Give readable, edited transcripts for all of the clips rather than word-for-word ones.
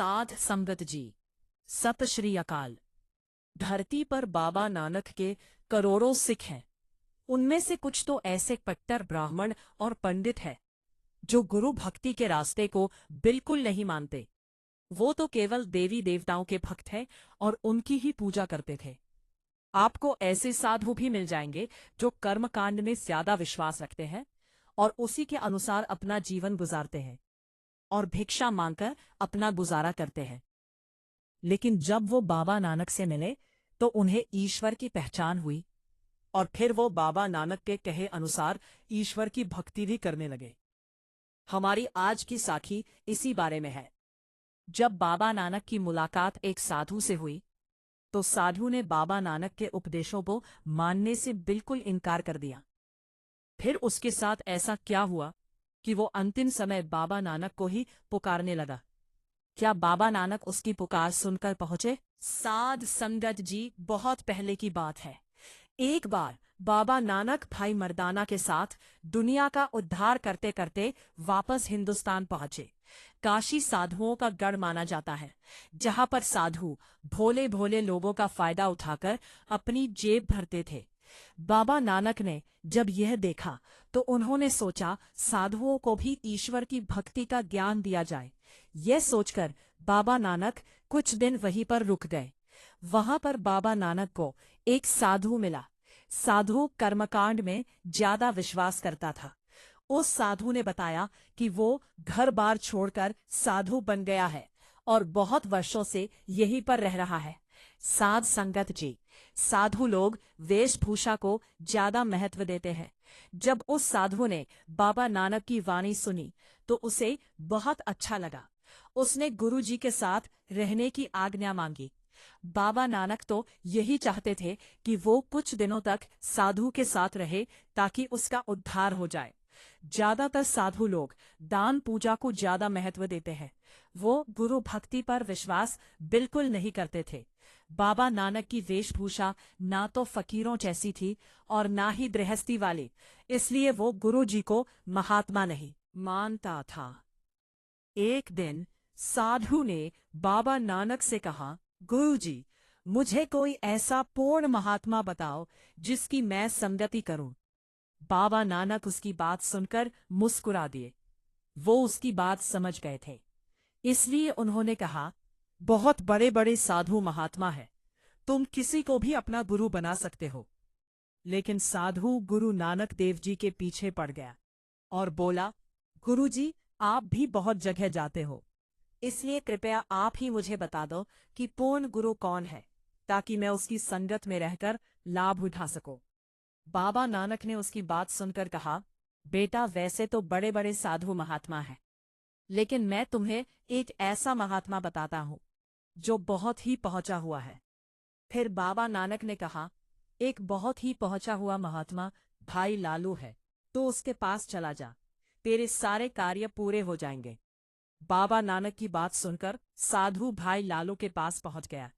साध संगत जी, सत श्री अकाल। धरती पर बाबा नानक के करोड़ों सिख हैं। उनमें से कुछ तो ऐसे कट्टर ब्राह्मण और पंडित हैं जो गुरु भक्ति के रास्ते को बिल्कुल नहीं मानते। वो तो केवल देवी देवताओं के भक्त हैं और उनकी ही पूजा करते थे। आपको ऐसे साधु भी मिल जाएंगे जो कर्मकांड में ज्यादा विश्वास रखते हैं और उसी के अनुसार अपना जीवन गुजारते हैं और भिक्षा मांगकर अपना गुजारा करते हैं। लेकिन जब वो बाबा नानक से मिले तो उन्हें ईश्वर की पहचान हुई और फिर वो बाबा नानक के कहे अनुसार ईश्वर की भक्ति भी करने लगे। हमारी आज की साखी इसी बारे में है। जब बाबा नानक की मुलाकात एक साधु से हुई तो साधु ने बाबा नानक के उपदेशों को मानने से बिल्कुल इनकार कर दिया। फिर उसके साथ ऐसा क्या हुआ कि वो अंतिम समय बाबा नानक को ही पुकारने लगा। क्या बाबा नानक उसकी पुकार सुनकर पहुंचे? साध संगत जी, बहुत पहले की बात है। एक बार बाबा नानक भाई मर्दाना के साथ दुनिया का उद्धार करते करते वापस हिंदुस्तान पहुंचे। काशी साधुओं का गढ़ माना जाता है, जहां पर साधु भोले भोले लोगों का फायदा उठाकर अपनी जेब भरते थे। बाबा नानक ने जब यह देखा तो उन्होंने सोचा साधुओं को भी ईश्वर की भक्ति का ज्ञान दिया जाए। यह सोचकर बाबा नानक कुछ दिन वहीं पर रुक गए। वहां पर बाबा नानक को एक साधु मिला। साधु कर्मकांड में ज्यादा विश्वास करता था। उस साधु ने बताया कि वो घर बार छोड़कर साधु बन गया है और बहुत वर्षों से यहीं पर रह रहा है। साध संगत जी, साधु लोग वेशभूषा को ज्यादा महत्व देते हैं। जब उस साधु ने बाबा नानक की वाणी सुनी तो उसे बहुत अच्छा लगा। उसने गुरु जी के साथ रहने की आज्ञा मांगी। बाबा नानक तो यही चाहते थे कि वो कुछ दिनों तक साधु के साथ रहे ताकि उसका उद्धार हो जाए। ज्यादातर साधु लोग दान पूजा को ज्यादा महत्व देते हैं। वो गुरु भक्ति पर विश्वास बिल्कुल नहीं करते थे। बाबा नानक की वेशभूषा ना तो फकीरों जैसी थी और ना ही गृहस्थी वाली, इसलिए वो गुरु जी को महात्मा नहीं मानता था। एक दिन साधु ने बाबा नानक से कहा, गुरु जी, मुझे कोई ऐसा पूर्ण महात्मा बताओ जिसकी मैं संगति करूं। बाबा नानक उसकी बात सुनकर मुस्कुरा दिए। वो उसकी बात समझ गए थे, इसलिए उन्होंने कहा, बहुत बड़े बड़े साधु महात्मा है, तुम किसी को भी अपना गुरु बना सकते हो। लेकिन साधु गुरु नानक देव जी के पीछे पड़ गया और बोला, गुरु जी, आप भी बहुत जगह जाते हो, इसलिए कृपया आप ही मुझे बता दो कि पूर्ण गुरु कौन है, ताकि मैं उसकी संगत में रहकर लाभ उठा सकूं। बाबा नानक ने उसकी बात सुनकर कहा, बेटा, वैसे तो बड़े बड़े साधु महात्मा हैं, लेकिन मैं तुम्हें एक ऐसा महात्मा बताता हूं जो बहुत ही पहुंचा हुआ है। फिर बाबा नानक ने कहा, एक बहुत ही पहुंचा हुआ महात्मा भाई लालू है, तो उसके पास चला जा, तेरे सारे कार्य पूरे हो जाएंगे। बाबा नानक की बात सुनकर साधु भाई लालू के पास पहुंच गया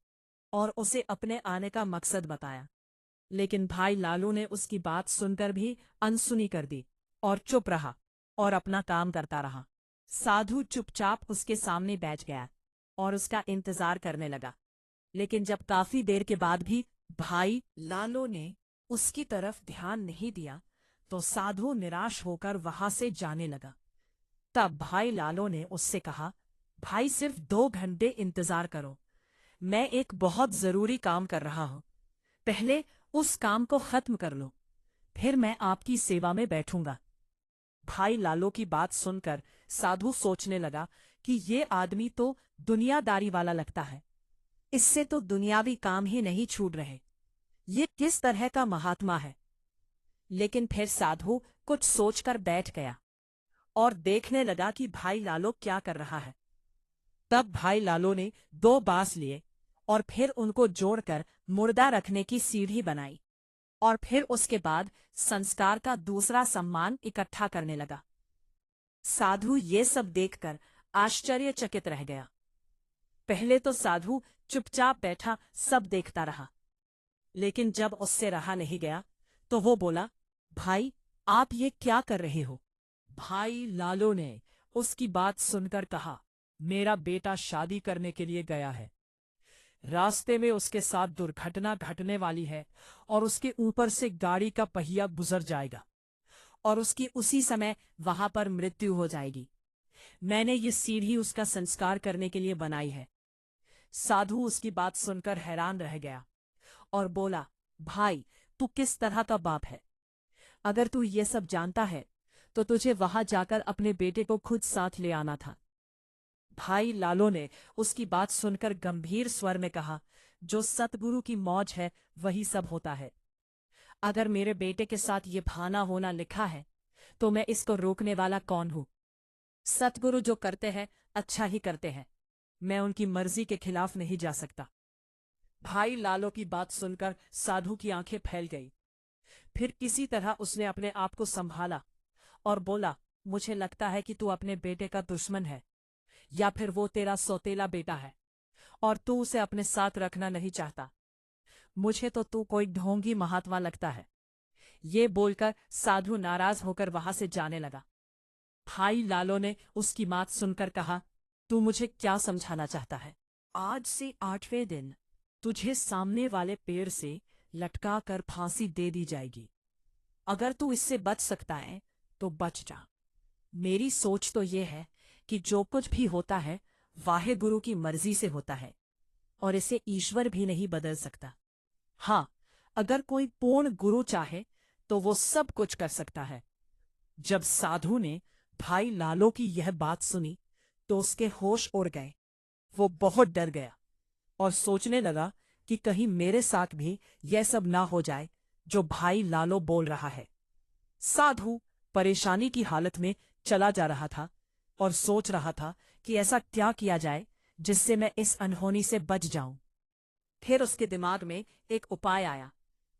और उसे अपने आने का मकसद बताया। लेकिन भाई लालू ने उसकी बात सुनकर भी अनसुनी कर दी और चुप रहा और अपना काम करता रहा। साधु चुपचाप उसके सामने बैठ गया और उसका इंतजार करने लगा। लेकिन जब काफी देर के बाद भी भाई लालू ने उसकी तरफ ध्यान नहीं दिया तो साधु निराश होकर वहां से जाने लगा। तब भाई लालू ने उससे कहा, भाई, सिर्फ 2 घंटे इंतजार करो, मैं एक बहुत जरूरी काम कर रहा हूं, पहले उस काम को खत्म कर लो, फिर मैं आपकी सेवा में बैठूंगा। भाई लालू की बात सुनकर साधु सोचने लगा कि ये आदमी तो दुनियादारी वाला लगता है, इससे तो दुनियावी काम ही नहीं छूट रहे, ये किस तरह का महात्मा है। लेकिन फिर साधु कुछ सोचकर बैठ गया और देखने लगा कि भाई लालू क्या कर रहा है। तब भाई लालू ने 2 बांस लिए और फिर उनको जोड़कर मुर्दा रखने की सीढ़ी बनाई और फिर उसके बाद संस्कार का दूसरा सम्मान इकट्ठा करने लगा। साधु ये सब देखकर आश्चर्यचकित रह गया। पहले तो साधु चुपचाप बैठा सब देखता रहा, लेकिन जब उससे रहा नहीं गया तो वो बोला, भाई, आप ये क्या कर रहे हो? भाई लालू ने उसकी बात सुनकर कहा, मेरा बेटा शादी करने के लिए गया है। रास्ते में उसके साथ दुर्घटना घटने वाली है और उसके ऊपर से गाड़ी का पहिया गुजर जाएगा और उसकी उसी समय वहां पर मृत्यु हो जाएगी। मैंने ये सीढ़ी उसका संस्कार करने के लिए बनाई है। साधु उसकी बात सुनकर हैरान रह गया और बोला, भाई, तू किस तरह का बाप है? अगर तू ये सब जानता है तो तुझे वहां जाकर अपने बेटे को खुद साथ ले आना था। भाई लालो ने उसकी बात सुनकर गंभीर स्वर में कहा, जो सतगुरु की मौज है वही सब होता है। अगर मेरे बेटे के साथ ये भाना होना लिखा है तो मैं इसको रोकने वाला कौन हूं? सतगुरु जो करते हैं अच्छा ही करते हैं, मैं उनकी मर्जी के खिलाफ नहीं जा सकता। भाई लालो की बात सुनकर साधु की आंखें फैल गई। फिर किसी तरह उसने अपने आप को संभाला और बोला, मुझे लगता है कि तू अपने बेटे का दुश्मन है, या फिर वो तेरा सौतेला बेटा है और तू उसे अपने साथ रखना नहीं चाहता। मुझे तो तू कोई ढोंगी महात्मा लगता है। ये बोलकर साधु नाराज होकर वहां से जाने लगा। भाई लालो ने उसकी बात सुनकर कहा, तू मुझे क्या समझाना चाहता है? आज से 8वें दिन तुझे सामने वाले पेड़ से लटका कर फांसी दे दी जाएगी। अगर तू इससे बच सकता है तो बच जा। मेरी सोच तो ये है कि जो कुछ भी होता है वाहे गुरु की मर्जी से होता है और इसे ईश्वर भी नहीं बदल सकता। हाँ, अगर कोई पूर्ण गुरु चाहे तो वो सब कुछ कर सकता है। जब साधु ने भाई लालो की यह बात सुनी तो उसके होश उड़ गए। वो बहुत डर गया और सोचने लगा कि कहीं मेरे साथ भी यह सब ना हो जाए जो भाई लालो बोल रहा है। साधु परेशानी की हालत में चला जा रहा था और सोच रहा था कि ऐसा क्या किया जाए जिससे मैं इस अनहोनी से बच जाऊं। फिर उसके दिमाग में एक उपाय आया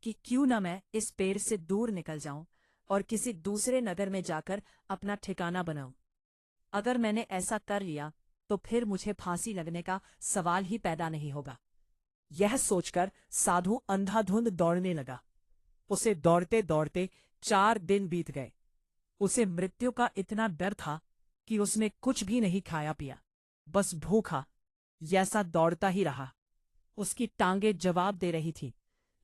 कि क्यों न मैं इस पेड़ से दूर निकल जाऊं और किसी दूसरे नगर में जाकर अपना ठिकाना बनाऊं। अगर मैंने ऐसा कर लिया तो फिर मुझे फांसी लगने का सवाल ही पैदा नहीं होगा। यह सोचकर साधु अंधाधुंध दौड़ने लगा। उसे दौड़ते दौड़ते 4 दिन बीत गए। उसे मृत्यु का इतना डर था कि उसने कुछ भी नहीं खाया पिया, बस भूखा जैसा दौड़ता ही रहा। उसकी टांगें जवाब दे रही थी,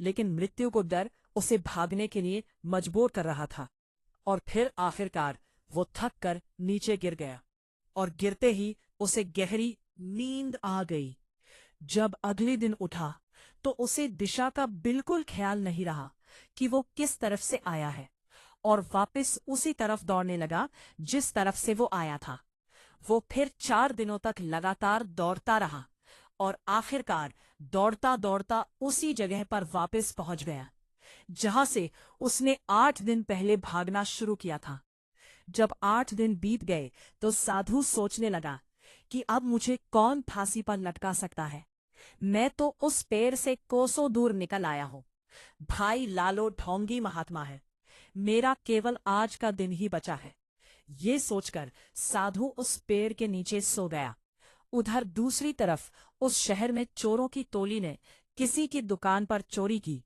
लेकिन मृत्यु को डर उसे भागने के लिए मजबूर कर रहा था। और फिर आखिरकार वो थक कर नीचे गिर गया और गिरते ही उसे गहरी नींद आ गई। जब अगले दिन उठा तो उसे दिशा का बिल्कुल ख्याल नहीं रहा कि वो किस तरफ से आया है और वापस उसी तरफ दौड़ने लगा जिस तरफ से वो आया था। वो फिर 4 दिनों तक लगातार दौड़ता रहा और आखिरकार दौड़ता दौड़ता उसी जगह पर वापस पहुंच गया जहां से उसने 8 दिन पहले भागना शुरू किया था। जब 8 दिन बीत गए तो साधु सोचने लगा कि अब मुझे कौन फांसी पर लटका सकता है। मैं तो उस पेड़ से कोसों दूर निकल आया हूं। भाई लालो ढोंगी महात्मा है। मेरा केवल आज का दिन ही बचा है। ये सोचकर साधु उस पेड़ के नीचे सो गया। उधर दूसरी तरफ उस शहर में चोरों की टोली ने किसी की दुकान पर चोरी की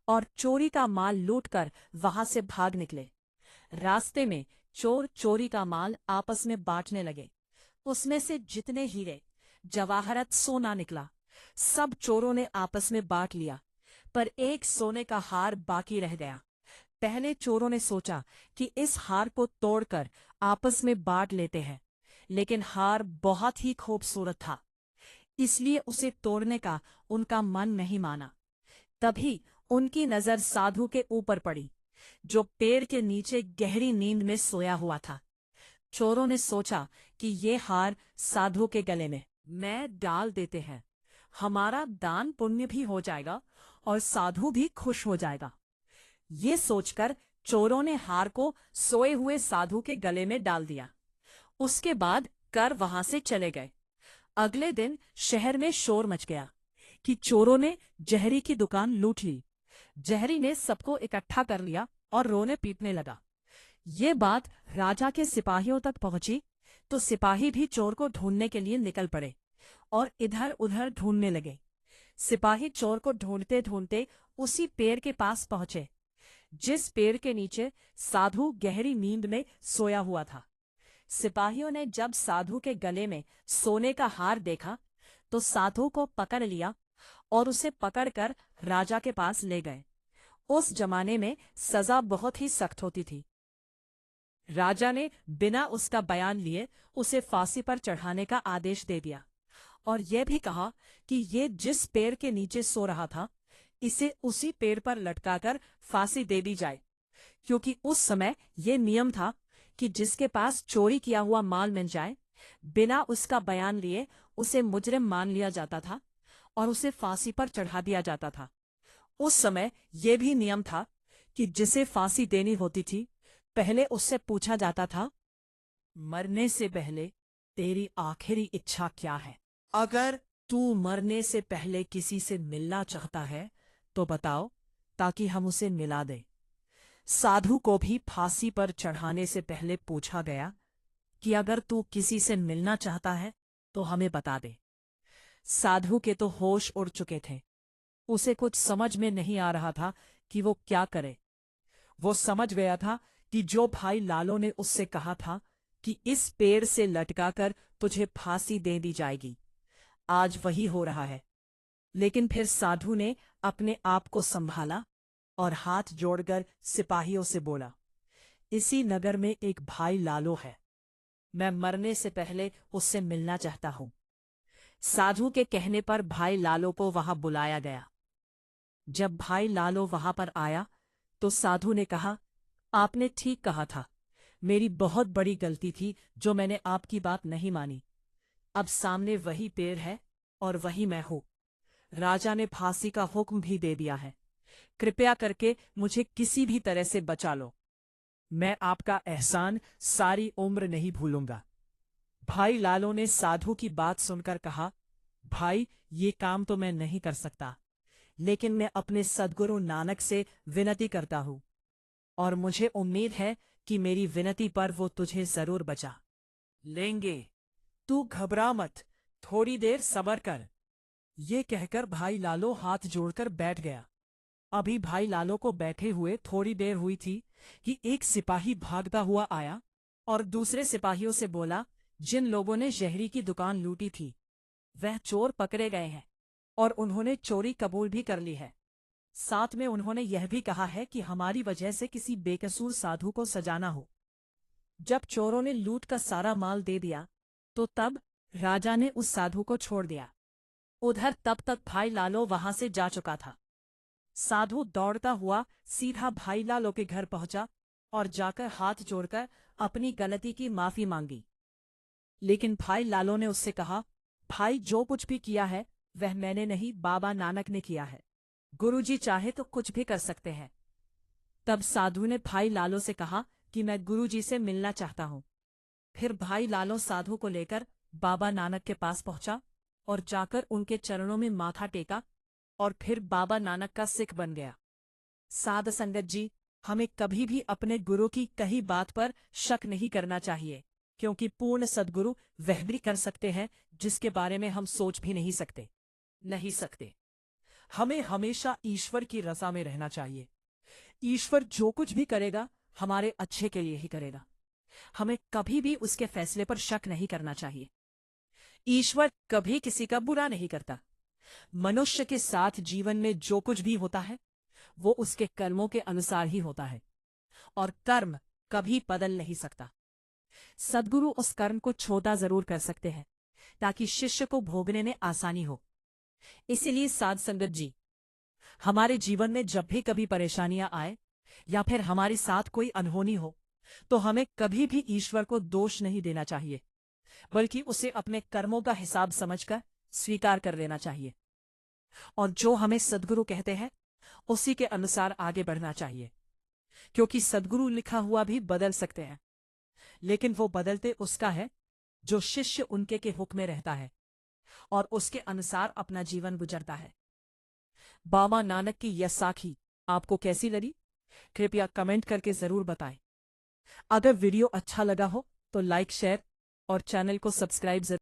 और चोरी का माल लूटकर वहां से भाग निकले। रास्ते में चोर चोरी का माल आपस में बांटने लगे। उसमें से जितने हीरे जवाहरत सोना निकला सब चोरों ने आपस में बांट लिया, पर एक सोने का हार बाकी रह गया। पहले चोरों ने सोचा कि इस हार को तोड़कर आपस में बांट लेते हैं, लेकिन हार बहुत ही खूबसूरत था, इसलिए उसे तोड़ने का उनका मन नहीं माना। तभी उनकी नजर साधु के ऊपर पड़ी, जो पेड़ के नीचे गहरी नींद में सोया हुआ था। चोरों ने सोचा कि ये हार साधु के गले में डाल देते हैं, हमारा दान पुण्य भी हो जाएगा और साधु भी खुश हो जाएगा। ये सोचकर चोरों ने हार को सोए हुए साधु के गले में डाल दिया। उसके बाद कर वहां से चले गए। अगले दिन शहर में शोर मच गया कि चोरों ने जहरी की दुकान लूट ली। जहरी ने सबको इकट्ठा कर लिया और रोने पीटने लगा। ये बात राजा के सिपाहियों तक पहुंची तो सिपाही भी चोर को ढूंढने के लिए निकल पड़े और इधर उधर ढूंढने लगे। सिपाही चोर को ढूंढते ढूंढते उसी पेड़ के पास पहुंचे जिस पेड़ के नीचे साधु गहरी नींद में सोया हुआ था। सिपाहियों ने जब साधु के गले में सोने का हार देखा तो साधु को पकड़ लिया और उसे पकड़कर राजा के पास ले गए। उस जमाने में सजा बहुत ही सख्त होती थी। राजा ने बिना उसका बयान लिए उसे फांसी पर चढ़ाने का आदेश दे दिया और यह भी कहा कि ये जिस पेड़ के नीचे सो रहा था इसे उसी पेड़ पर लटकाकर फांसी दे दी जाए, क्योंकि उस समय यह नियम था कि जिसके पास चोरी किया हुआ माल मिल जाए बिना उसका बयान लिए उसे मुजरिम मान लिया जाता था और उसे फांसी पर चढ़ा दिया जाता था। उस समय यह भी नियम था कि जिसे फांसी देनी होती थी पहले उससे पूछा जाता था, मरने से पहले तेरी आखिरी इच्छा क्या है? अगर तू मरने से पहले किसी से मिलना चाहता है तो बताओ, ताकि हम उसे मिला दें। साधु को भी फांसी पर चढ़ाने से पहले पूछा गया कि अगर तू किसी से मिलना चाहता है तो हमें बता दे। साधु के तो होश उड़ चुके थे। उसे कुछ समझ में नहीं आ रहा था कि वो क्या करे। वो समझ गया था कि जो भाई लालो ने उससे कहा था कि इस पेड़ से लटकाकर तुझे फांसी दे दी जाएगी, आज वही हो रहा है। लेकिन फिर साधु ने अपने आप को संभाला और हाथ जोड़कर सिपाहियों से बोला, इसी नगर में एक भाई लालो है, मैं मरने से पहले उससे मिलना चाहता हूं। साधु के कहने पर भाई लालो को वहां बुलाया गया। जब भाई लालो वहां पर आया तो साधु ने कहा, आपने ठीक कहा था, मेरी बहुत बड़ी गलती थी जो मैंने आपकी बात नहीं मानी। अब सामने वही पेड़ है और वही मैं हूं। राजा ने फांसी का हुक्म भी दे दिया है, कृपया करके मुझे किसी भी तरह से बचा लो। मैं आपका एहसान सारी उम्र नहीं भूलूंगा। भाई लालो ने साधु की बात सुनकर कहा, भाई ये काम तो मैं नहीं कर सकता, लेकिन मैं अपने सद्गुरु नानक से विनती करता हूं और मुझे उम्मीद है कि मेरी विनती पर वो तुझे जरूर बचा लेंगे। तू घबरा मत, थोड़ी देर सब्र कर। ये कहकर भाई लालो हाथ जोड़कर बैठ गया। अभी भाई लालो को बैठे हुए थोड़ी देर हुई थी कि एक सिपाही भागता हुआ आया और दूसरे सिपाहियों से बोला, जिन लोगों ने जहरी की दुकान लूटी थी वह चोर पकड़े गए हैं और उन्होंने चोरी कबूल भी कर ली है। साथ में उन्होंने यह भी कहा है कि हमारी वजह से किसी बेकसूर साधु को सजाना हो। जब चोरों ने लूट का सारा माल दे दिया तो तब राजा ने उस साधु को छोड़ दिया। उधर तब तक भाई लालो वहां से जा चुका था। साधु दौड़ता हुआ सीधा भाई लालो के घर पहुंचा और जाकर हाथ जोड़कर अपनी गलती की माफी मांगी। लेकिन भाई लालो ने उससे कहा, भाई जो कुछ भी किया है वह मैंने नहीं, बाबा नानक ने किया है। गुरुजी चाहे तो कुछ भी कर सकते हैं। तब साधु ने भाई लालो से कहा कि मैं गुरुजी से मिलना चाहता हूं। फिर भाई लालो साधु को लेकर बाबा नानक के पास पहुंचा और जाकर उनके चरणों में माथा टेका और फिर बाबा नानक का सिख बन गया। साध संगत जी, हमें कभी भी अपने गुरु की कही बात पर शक नहीं करना चाहिए, क्योंकि पूर्ण सद्गुरु वह भी कर सकते हैं जिसके बारे में हम सोच भी नहीं सकते। हमें हमेशा ईश्वर की रज़ा में रहना चाहिए। ईश्वर जो कुछ भी करेगा हमारे अच्छे के लिए ही करेगा। हमें कभी भी उसके फैसले पर शक नहीं करना चाहिए। ईश्वर कभी किसी का बुरा नहीं करता। मनुष्य के साथ जीवन में जो कुछ भी होता है वो उसके कर्मों के अनुसार ही होता है और कर्म कभी बदल नहीं सकता। सद्गुरु उस कर्म को छोटा जरूर कर सकते हैं ताकि शिष्य को भोगने में आसानी हो। इसीलिए साध संगत जी, हमारे जीवन में जब भी कभी परेशानियां आए या फिर हमारे साथ कोई अनहोनी हो तो हमें कभी भी ईश्वर को दोष नहीं देना चाहिए, बल्कि उसे अपने कर्मों का हिसाब समझकर स्वीकार कर लेना चाहिए और जो हमें सद्गुरु कहते हैं उसी के अनुसार आगे बढ़ना चाहिए। क्योंकि सद्गुरु लिखा हुआ भी बदल सकते हैं, लेकिन वो बदलते उसका है जो शिष्य उनके के हुक्म में रहता है और उसके अनुसार अपना जीवन गुजरता है। बाबा नानक की यह साखी आपको कैसी लगी? कृपया कमेंट करके जरूर बताएं। अगर वीडियो अच्छा लगा हो तो लाइक, शेयर और चैनल को सब्सक्राइब जरूर